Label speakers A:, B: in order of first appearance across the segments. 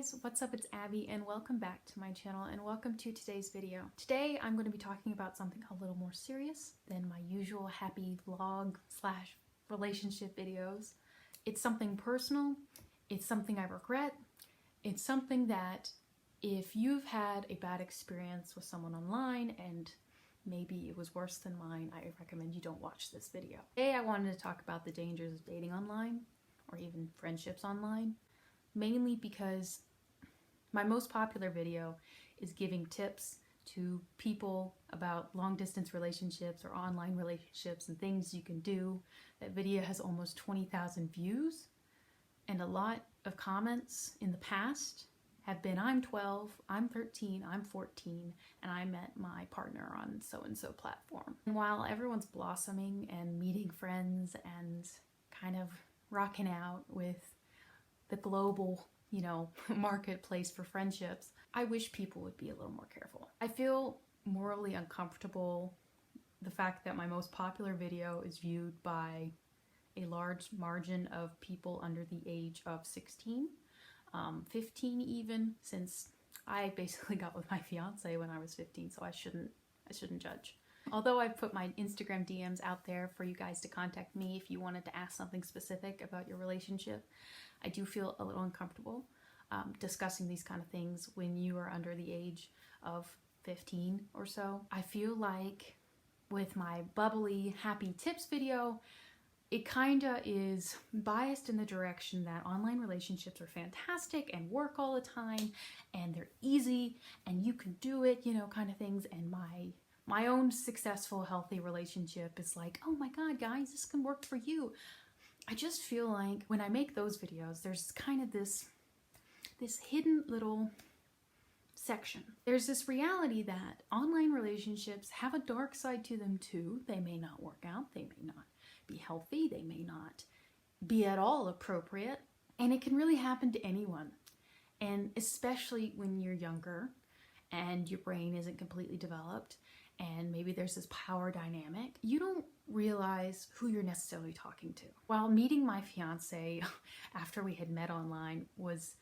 A: guys, what's up? It's Abby and welcome back to my channel and welcome to today's video. Today I'm going to be talking about something a little more serious than my usual happy vlog slash relationship videos. It's something personal, it's something I regret, it's something that if you've had a bad experience with someone online and maybe it was worse than mine, I recommend you don't watch this video. Today I wanted to talk about the dangers of dating online or even friendships online. Mainly because my most popular video is giving tips to people about long distance relationships or online relationships and things you can do. That video has almost 20,000 views and a lot of comments in the past have been, I'm 12, I'm 13, I'm 14, and I met my partner on so-and-so platform. And while everyone's blossoming and meeting friends and kind of rocking out with the global, marketplace for friendships, I wish people would be a little more careful. I feel morally uncomfortable the fact that my most popular video is viewed by a large margin of people under the age of 16, 15 even, since I basically got with my fiance when I was 15, so I shouldn't judge. Although I've put my Instagram DMs out there for you guys to contact me if you wanted to ask something specific about your relationship, I do feel a little uncomfortable discussing these kind of things when you are under the age of 15 or so. I feel like with my bubbly, happy tips video, it kinda is biased in the direction that online relationships are fantastic and work all the time and they're easy and you can do it, kind of things, and my own successful, healthy relationship is like, oh my god, guys, this can work for you. I just feel like when I make those videos, there's kind of this hidden little section. There's this reality that online relationships have a dark side to them too. They may not work out, they may not be healthy, they may not be at all appropriate, and it can really happen to anyone. And especially when you're younger and your brain isn't completely developed, and maybe there's this power dynamic, you don't realize who you're necessarily talking to. While meeting my fiance after we had met online was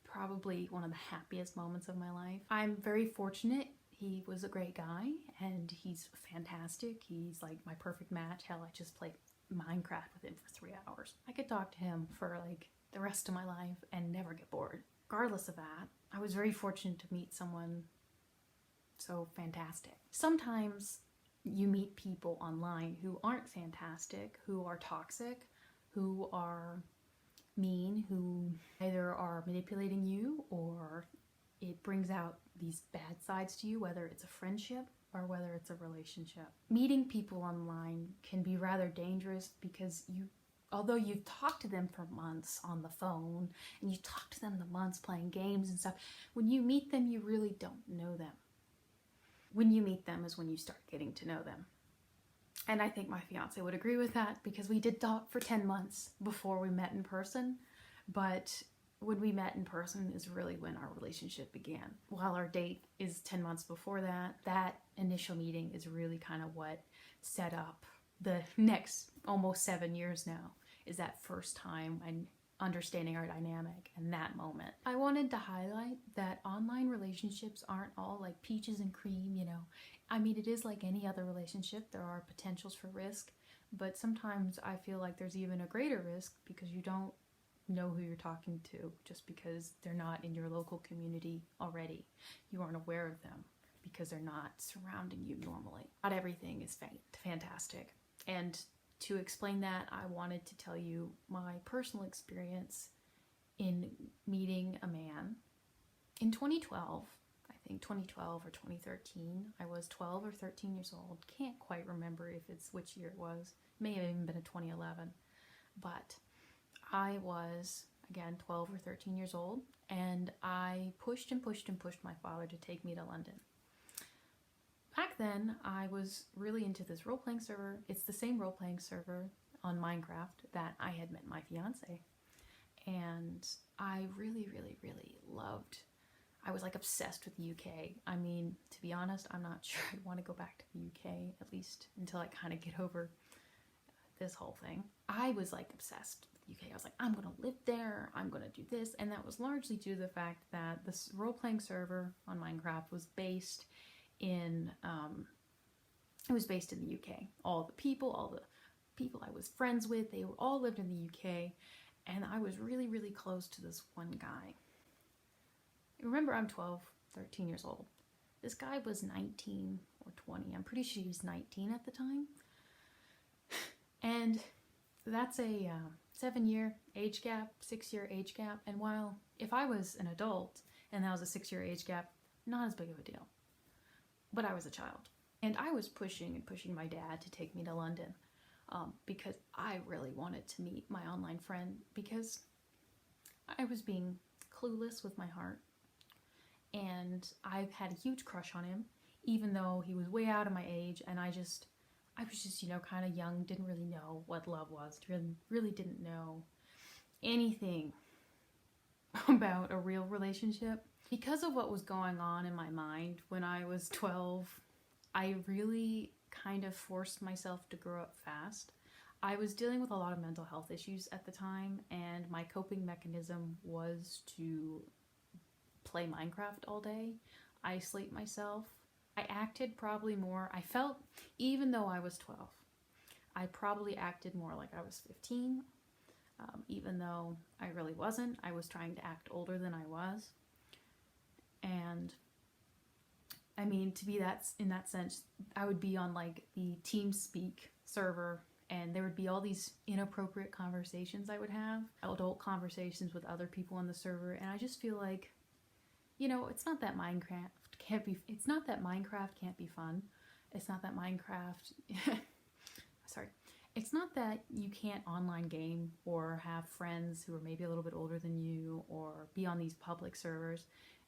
A: probably one of the happiest moments of my life. I'm very fortunate. He was a great guy and he's fantastic. He's like my perfect match. Hell, I just played Minecraft with him for 3 hours. I could talk to him for like the rest of my life and never get bored. Regardless of that, I was very fortunate to meet someone so fantastic. Sometimes you meet people online who aren't fantastic, who are toxic, who are mean, who either are manipulating you or it brings out these bad sides to you, whether it's a friendship or whether it's a relationship. Meeting people online can be rather dangerous because although you've talked to them for months on the phone and you talk to them the months playing games and stuff, when you meet them, you really don't know them. When you meet them is when you start getting to know them. And I think my fiance would agree with that because we did talk for 10 months before we met in person, but when we met in person is really when our relationship began. While our date is 10 months before that, that initial meeting is really kind of what set up the next almost 7 years now, is that first time and understanding our dynamic and that moment. I wanted to highlight that online relationships aren't all like peaches and cream, I mean, it is like any other relationship. There are potentials for risk, but sometimes I feel like there's even a greater risk because you don't know who you're talking to just because they're not in your local community already. You aren't aware of them because they're not surrounding you normally. Not everything is fantastic. And to explain that, I wanted to tell you my personal experience in meeting a man in 2012. I think 2012 or 2013. I was 12 or 13 years old. Can't quite remember if it's which year it was. May have even been a 2011. But I was, again, 12 or 13 years old, and I pushed and pushed and pushed my father to take me to London. Back then, I was really into this role-playing server. It's the same role-playing server on Minecraft that I had met my fiance. And I really, really, really loved. I was like obsessed with the UK. I mean, to be honest, I'm not sure I'd want to go back to the UK, at least until I kind of get over this whole thing. I was like obsessed with the UK. I was like, I'm going to live there. I'm going to do this. And that was largely due to the fact that this role-playing server on Minecraft was based in, it was based in the UK. All the people I was friends with, they all lived in the UK. And I was really, really close to this one guy. Remember, I'm 12, 13 years old. This guy was 19 or 20. I'm pretty sure he was 19 at the time. And that's a 7-year age gap, 6-year age gap. And while if I was an adult and that was a 6-year age gap, not as big of a deal. But I was a child. And I was pushing my dad to take me to London because I really wanted to meet my online friend because I was being clueless with my heart. And I had a huge crush on him, even though he was way out of my age, and I was just, you know, kind of young, didn't really know what love was, really didn't know anything about a real relationship. Because of what was going on in my mind when I was 12, I really kind of forced myself to grow up fast. I was dealing with a lot of mental health issues at the time, and my coping mechanism was to play Minecraft all day, isolate myself. I acted probably more, I felt, even though I was 12, I probably acted more like I was 15, even though I really wasn't. I was trying to act older than I was. And I mean, to be that, in that sense, I would be on like the TeamSpeak server, and there would be all these inappropriate conversations I would have, adult conversations with other people on the server, and I just feel like, you know, it's not that Minecraft can't be fun. It's not that Minecraft, sorry. It's not that you can't online game or have friends who are maybe a little bit older than you or be on these public servers.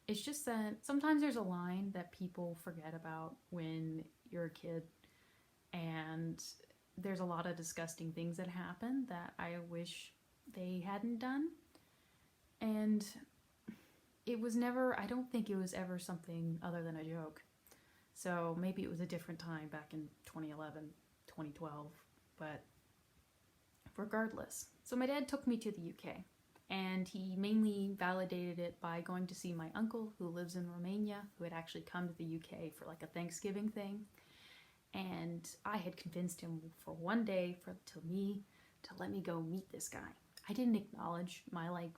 A: It's just that sometimes there's a line that people forget about when you're a kid, and there's a lot of disgusting things that happen that I wish they hadn't done. And it was never, I don't think it was ever something other than a joke. So maybe it was a different time back in 2011, 2012, but regardless. So my dad took me to the UK, and he mainly validated it by going to see my uncle who lives in Romania, who had actually come to the UK for like a Thanksgiving thing. And I had convinced him for one day to let me go meet this guy. I didn't acknowledge my like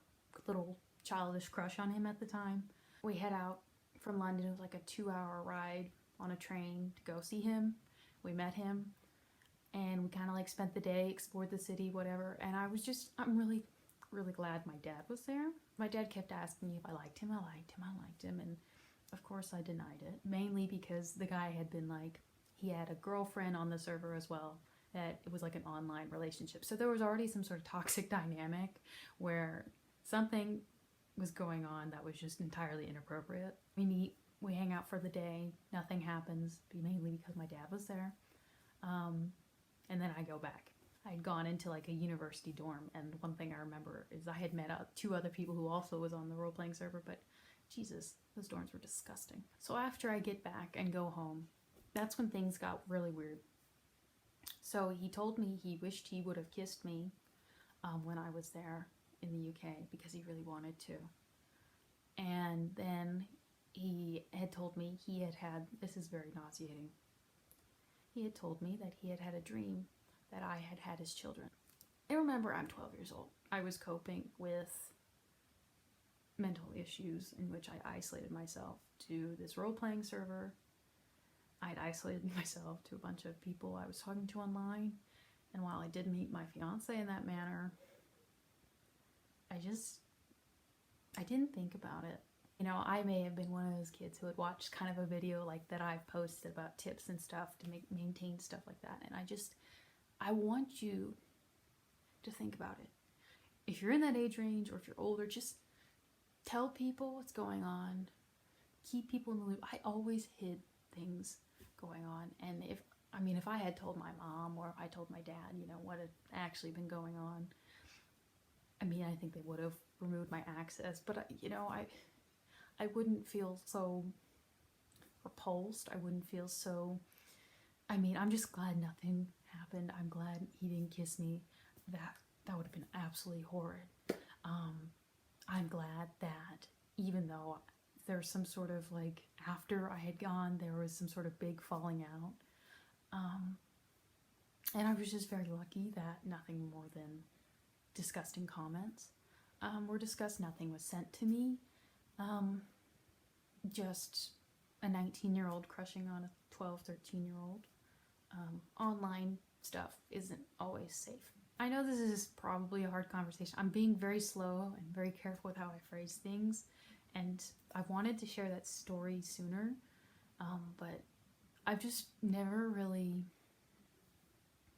A: little childish crush on him at the time. We head out from London. It was like a 2-hour ride on a train to go see him. We met him, and we kind of like spent the day, explored the city, whatever. And I'm really, really glad my dad was there. My dad kept asking me if I liked him. And of course I denied it, mainly because the guy had been like, he had a girlfriend on the server as well, that it was like an online relationship. So there was already some sort of toxic dynamic where something was going on that was just entirely inappropriate. We meet, we hang out for the day, nothing happens, mainly because my dad was there. And then I go back. I had gone into like a university dorm, and one thing I remember is I had met 2 other people who also was on the role-playing server, but Jesus, those dorms were disgusting. So after I get back and go home, that's when things got really weird. So he told me he wished he would have kissed me when I was there in the UK because he really wanted to. And then he had told me he had, this is very nauseating, he had told me that he had had a dream that I had had his children. I remember I'm 12 years old. I was coping with mental issues in which I isolated myself to this role-playing server. I'd isolated myself to a bunch of people I was talking to online. And while I did meet my fiance in that manner, I didn't think about it. You know, I may have been one of those kids who would watch kind of a video like that I've posted about tips and stuff to maintain stuff like that. And I want you to think about it. If you're in that age range or if you're older, just tell people what's going on. Keep people in the loop. I always hid things going on. And if I had told my mom or I told my dad, you know, what had actually been going on, I think they would have removed my access. But, you know, I wouldn't feel so repulsed. I wouldn't feel so, I'm just glad nothing happened. I'm glad he didn't kiss me. That would have been absolutely horrid. I'm glad that even though there's some sort of like, after I had gone, there was some sort of big falling out. And I was just very lucky that nothing more than disgusting comments were discussed. Nothing was sent to me. Just a 19-year-old crushing on a 12, 13-year-old. Online stuff isn't always safe. I know this is probably a hard conversation. I'm being very slow and very careful with how I phrase things, and I've wanted to share that story sooner, but I've just never really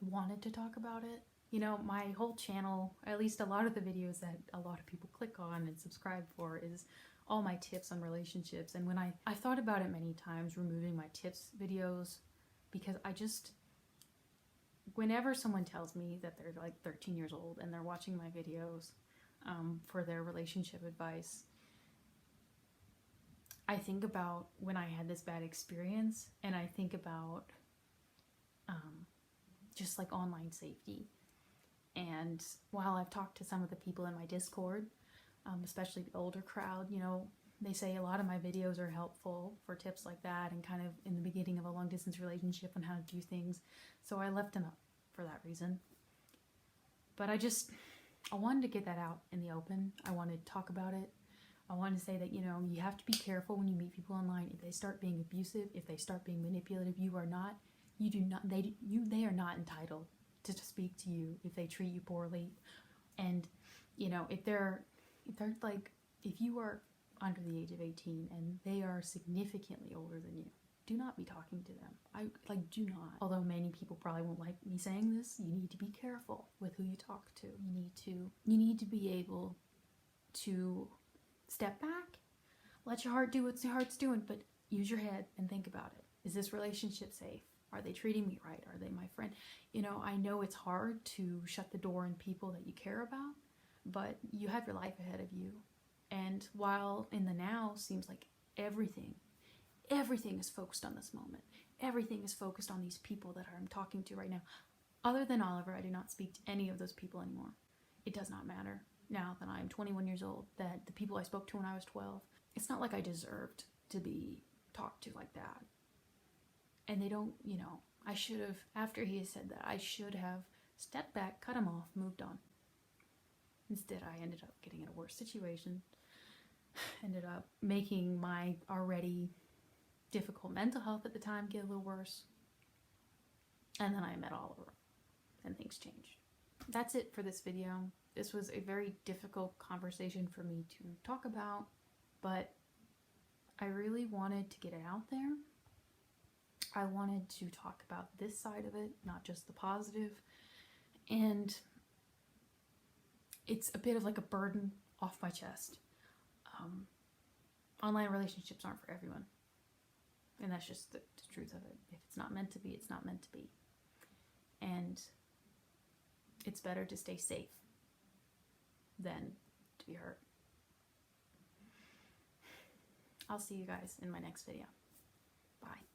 A: wanted to talk about it. You know, my whole channel, at least a lot of the videos that a lot of people click on and subscribe for, is all my tips on relationships. And when I've thought about it many times, removing my tips videos, because whenever someone tells me that they're like 13 years old and they're watching my videos for their relationship advice, I think about when I had this bad experience, and I think about just like online safety. And while I've talked to some of the people in my Discord, especially the older crowd, you know, they say a lot of my videos are helpful for tips like that and kind of in the beginning of a long distance relationship on how to do things. So I left them up for that reason. But I wanted to get that out in the open. I wanted to talk about it. I wanted to say that, you know, you have to be careful when you meet people online. If they start being abusive, if they start being manipulative, they are not entitled to speak to you if they treat you poorly. And, you know, if you are under the age of 18 and they are significantly older than you, do not be talking to them. Do not. Although many people probably won't like me saying this, you need to be careful with who you talk to. You need to be able to step back, let your heart do what your heart's doing, but use your head and think about it. Is this relationship safe? Are they treating me right? Are they my friend? You know, I know it's hard to shut the door on people that you care about, but you have your life ahead of you. And while in the now seems like everything is focused on this moment. Everything is focused on these people that I'm talking to right now. Other than Oliver, I do not speak to any of those people anymore. It does not matter now that I'm 21 years old, that the people I spoke to when I was 12, it's not like I deserved to be talked to like that. And they don't, you know, I should have, after he has said that, I should have stepped back, cut him off, moved on. Instead, I ended up getting in a worse situation, ended up making my already difficult mental health at the time get a little worse. And then I met Oliver, and things changed. That's it for this video. This was a very difficult conversation for me to talk about, but I really wanted to get it out there. I wanted to talk about this side of it, not just the positive. And it's a bit of like a burden off my chest. Online relationships aren't for everyone. And that's just the truth of it. If it's not meant to be, it's not meant to be. And it's better to stay safe than to be hurt. I'll see you guys in my next video. Bye.